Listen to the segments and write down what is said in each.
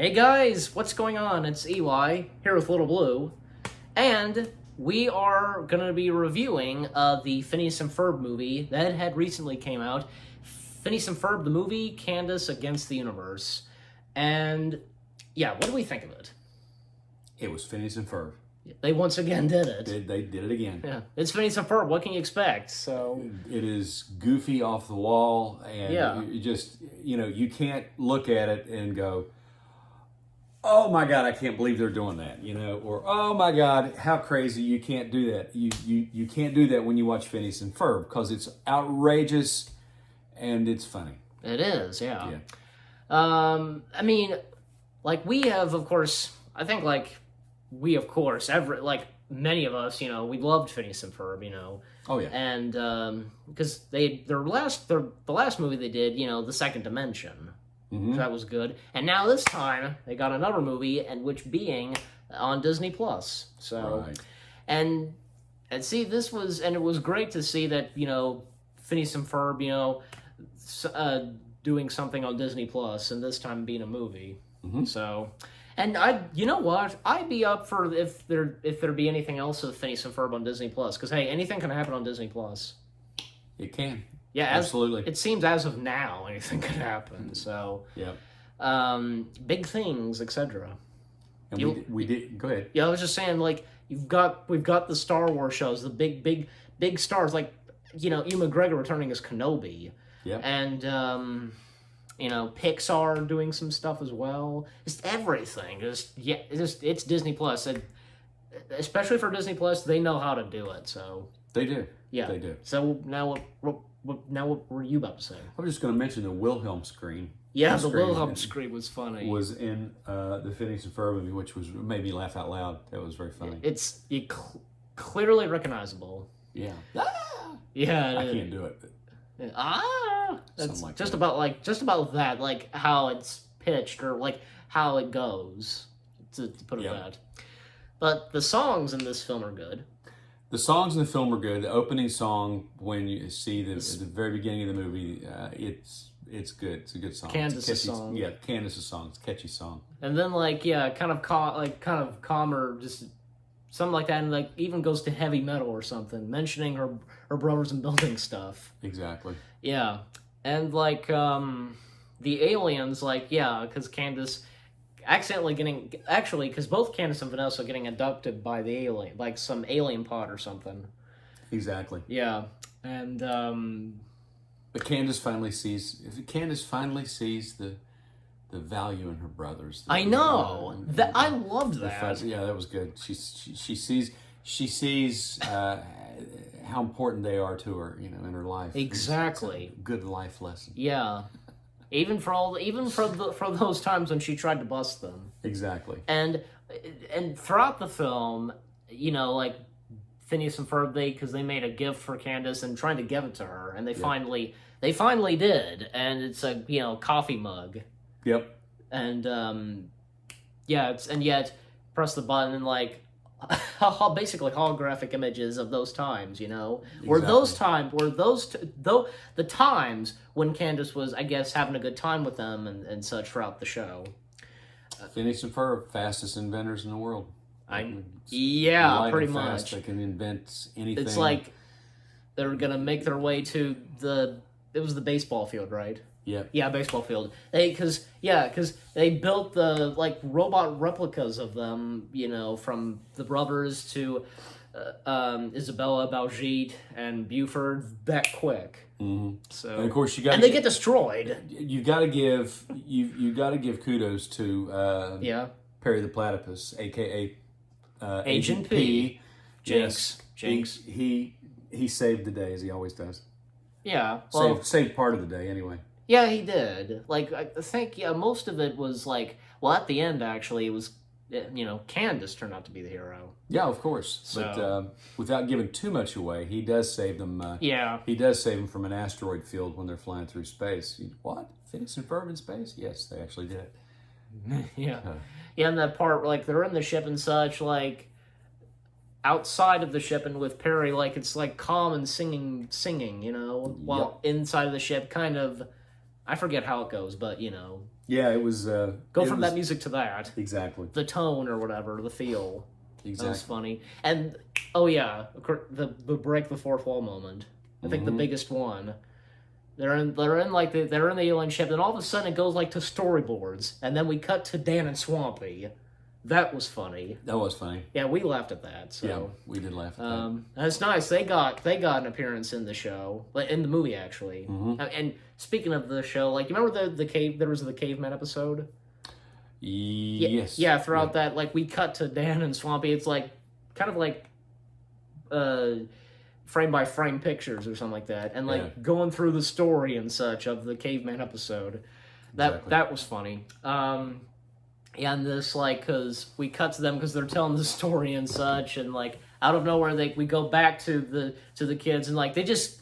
Hey guys, what's going on? It's Eli, here with Little Blue, and we are going to be reviewing the Phineas and Ferb movie that had recently came out. Phineas and Ferb, the movie, Candace Against the Universe. And, yeah, what do we think of it? It was Phineas and Ferb. They once again did it. They did it again. Yeah, it's Phineas and Ferb, what can you expect? So it is goofy off the wall, and you can't look at it and go, oh my God, I can't believe they're doing that, or oh my God, how crazy, you can't do that. You can't do that when you watch Phineas and Ferb because it's outrageous and it's funny. It is, yeah. I mean, like we have, of course, I think many of us, we loved Phineas and Ferb, Oh yeah. And because the last movie they did, The Second Dimension. Mm-hmm. So that was good. And now this time they got another movie, and which being on Disney Plus. So right. and see, it was great to see that, Phineas and Ferb, doing something on Disney Plus, and this time being a movie. Mm-hmm. So, and I'd be up for if there be anything else of Phineas and Ferb on Disney Plus, because hey, anything can happen on Disney Plus. It can. Yeah, absolutely. It seems as of now anything could happen. So, yeah, big things, etc. And we did. Go ahead. Yeah, I was just saying, we've got the Star Wars shows, the big stars, Ewan McGregor returning as Kenobi. Yeah, and Pixar doing some stuff as well. Just everything. It's Disney Plus, and especially for Disney Plus, they know how to do it. So they do. Yeah, they do. So now what were you about to say? I was just going to mention the Wilhelm screen. Yeah, the Wilhelm scream was funny. Was in the Phineas and Ferb movie, which made me laugh out loud. That was very funny. It's clearly recognizable. Yeah. Yeah. I can't do it. That's just about that, how it's pitched or how it goes, to put it that. But the songs in this film are good. The songs in the film are good. The opening song, when you see at the very beginning of the movie, it's good. It's a good song. Candace's song. Yeah, Candace's song. It's a catchy song. And then kind of calmer, just something like that, and even goes to heavy metal or something, mentioning her brothers and building stuff. Exactly. Yeah, and the aliens, because Candace accidentally because both Candace and Vanessa are getting abducted by the alien, some alien pod or something. Exactly. Yeah, and but Candace finally sees the value in her brothers. I know that I loved that. Yeah, that was good. She sees how important they are to her, in her life. Exactly. It's a good life lesson. Yeah. Even for those times when she tried to bust them. Exactly. And throughout the film, Phineas and Ferb, because they made a gift for Candace and trying to give it to her, and they finally did, and it's a coffee mug. Yep. And yet press the button and basically holographic images of those times, Exactly. The times when Candace was, I guess, having a good time with them and such throughout the show. Phineas and Ferb, fastest inventors in the world. Pretty much. They can invent anything. It's they're gonna make their way to it was the baseball field, right? Yeah. Yeah, baseball field. Because they built the robot replicas of them, from the brothers to Isabella, Baljeet, and Buford that quick. Mm-hmm. So, and of course they get destroyed. You got to give kudos to Perry the Platypus, aka Agent P. Jinx. He saved the day, as he always does. Yeah, saved part of the day anyway. Yeah, he did. I think most of it was at the end actually it was Candace turned out to be the hero. Yeah, of course. So, but without giving too much away, he does save them. He does save them from an asteroid field when they're flying through space. What? Phineas and Ferb in space? Yes, they actually did it. Yeah. And that part they're in the ship and such outside of the ship and with Perry it's calm and singing, while inside of the ship kind of I forget how it goes, but Yeah, it was... Go from that music to that. Exactly. The tone or whatever, the feel. Exactly. That was funny. And, oh yeah, the break the fourth wall moment. I think the biggest one. They're in the alien ship, and all of a sudden it goes like to storyboards, and then we cut to Dan and Swampy. That was funny. That was funny. Yeah, we laughed at that. So. Yeah, we did laugh at that. That's nice. They got an appearance in the show, in the movie actually. And speaking of the show, like you remember the cave? There was the caveman episode. Yes. Yeah. Throughout that, like we cut to Dan and Swampy. It's like kind of like frame by frame pictures or something like that, and like going through the story and such of the caveman episode. That was funny. And this, like, because we cut to them because they're telling the story and such, and like out of nowhere we go back to the kids, and like they just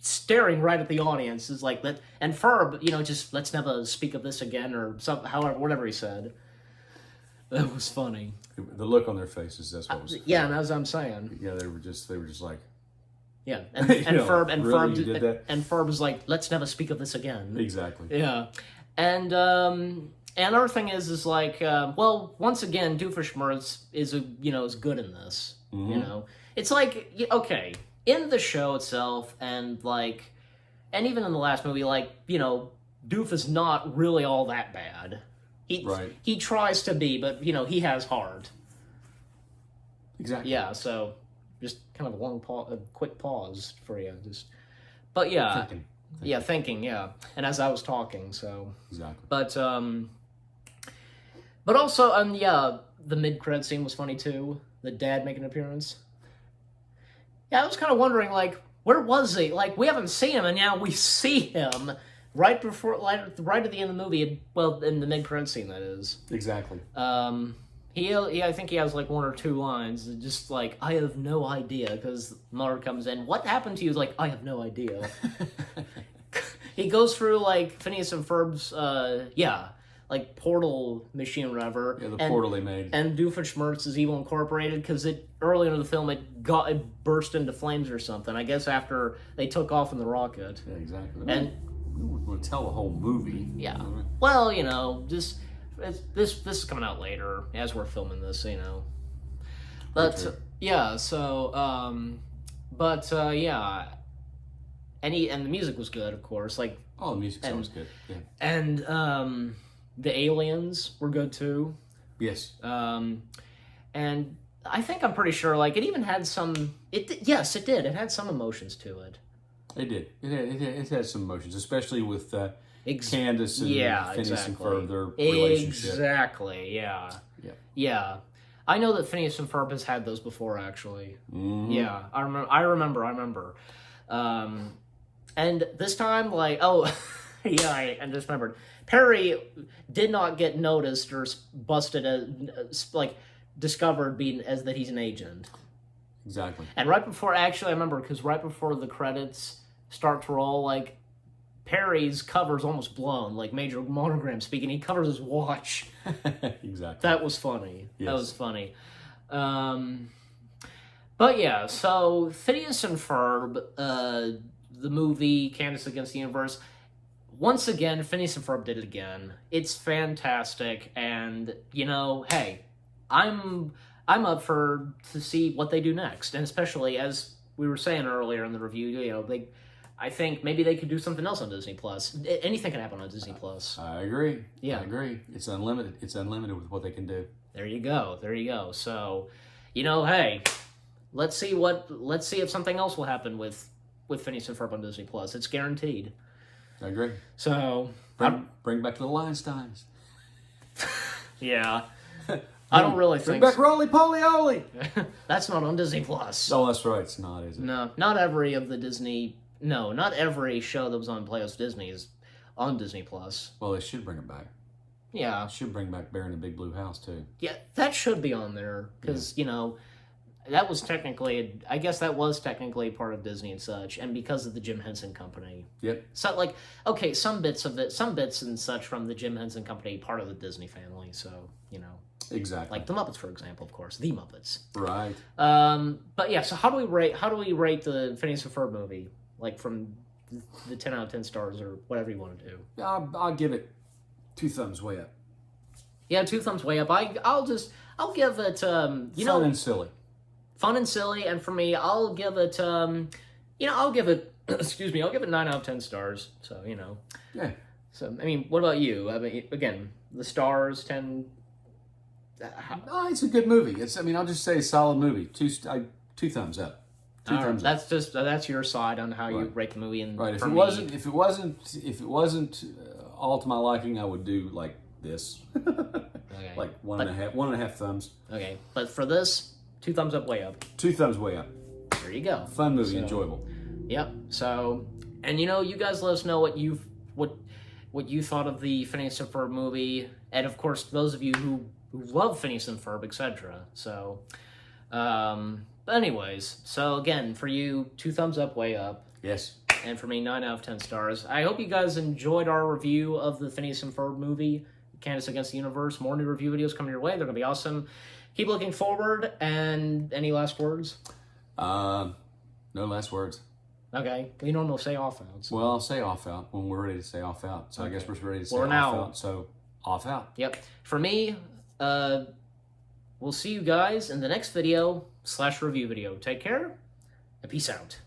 staring right at the audience is like that. And Ferb, just let's never speak of this again, or whatever he said. That was funny. The look on their faces, that's what was. Yeah, and as I'm saying. Yeah, they were just like. Yeah, and Ferb and really, Ferb and Ferb was like, let's never speak of this again. Exactly. Yeah, and another thing is like, well, once again, Doofenshmirtz is is good in this. It's like, okay, in the show itself, and even in the last movie, like, Doof is not really all that bad. He tries to be, but he has heart. Exactly. Yeah, so just kind of a quick pause for you, but yeah, thinking, and as I was talking, so exactly. But also, the mid-credit scene was funny too. The dad making an appearance. Yeah, I was kind of wondering, like, where was he? Like, we haven't seen him, and now we see him right at the end of the movie. Well, in the mid-credit scene, that is. Exactly. I think he has like one or two lines, just like, I have no idea, because Mother comes in. What happened to you? He's like, I have no idea. He goes through like Phineas and Ferb's, like portal machine or whatever. Yeah, the portal they made. And Doofenshmirtz is Evil Incorporated, because earlier in the film it burst into flames or something. I guess after they took off in the rocket. Yeah, exactly. And we'll tell the whole movie. Yeah. Well, this is coming out later as we're filming this, But yeah, so and the music was good, of course. Like, the music sounds good. Yeah. And the aliens were good too. Yes. And I think I'm pretty sure, like, it even had some. Yes, it did. It had some emotions to it. It did. It had some emotions, especially with Candace and Phineas and Ferb, their relationship. Exactly. Yeah. Yeah. I know that Phineas and Ferb has had those before, actually. Mm-hmm. Yeah, I remember. And this time, like, I just remembered. Perry did not get noticed or busted as, like, discovered being as that he's an agent. Exactly. And right before, actually, I remember, because right before the credits start to roll, like, Perry's cover's almost blown, like Major Monogram speaking. He covers his watch. Exactly. That was funny. Yes. That was funny. But yeah, so Phineas and Ferb, the movie Candace Against the Universe. Once again, Phineas and Ferb did it again. It's fantastic, and hey, I'm up to see what they do next, and especially as we were saying earlier in the review, I think maybe they could do something else on Disney Plus. Anything can happen on Disney Plus. I agree. Yeah, I agree. It's unlimited. It's unlimited with what they can do. There you go. So, hey, let's see if something else will happen with Phineas and Ferb on Disney Plus. It's guaranteed. I agree. So bring back the Lions. Yeah. I don't really think. Bring back Roly Poly Oly. That's not on Disney Plus. Oh, that's right. It's not, is it? No, not every of the Disney. No, not every show that was on Playhouse Disney is on Disney Plus. Well, they should bring it back. Yeah. They should bring back Bear in the Big Blue House, too. Yeah, that should be on there. Because, that was technically, I guess that was technically part of Disney and such. And because of the Jim Henson Company. Yep. So, some bits and such from the Jim Henson Company, part of the Disney family. So, Exactly. Like the Muppets, for example, of course. The Muppets. Right. But yeah, so how do we rate the Phineas and Ferb movie? Like from the 10 out of 10 stars or whatever you want to do. I'll give it 2 thumbs way up. Yeah, 2 thumbs way up. I'll give it Fun and silly. Fun and silly, and for me, I'll give it I'll give it excuse me, I'll give it 9 out of 10 stars. So, Yeah. So, I mean, what about you? I mean, again, the stars 10. No, it's a good movie. I'll just say a solid movie. 2 thumbs up. 2 thumbs up. That's your side on how you rate the movie. And right. If it wasn't all to my liking, I would do like this. Okay. Like one and a half thumbs. Okay, but for this, 2 thumbs up, way up. 2 thumbs way up. There you go. Fun movie, enjoyable. Yep. So, and you guys let us know what you thought of the Phineas and Ferb movie, and of course those of you who love Phineas and Ferb, etc. So, but anyways, so again, for you, 2 thumbs up, way up. Yes. And for me, 9 out of 10 stars. I hope you guys enjoyed our review of the Phineas and Ferb movie, Candace Against the Universe. More new review videos coming your way. They're going to be awesome. Keep looking forward. And any last words? No last words. Okay. We normally say off out. So. Well, I'll say off out when we're ready to say off out. So okay. I guess we're ready to say off out. So off out. Yep. For me, we'll see you guys in the next video /review video. Take care and peace out.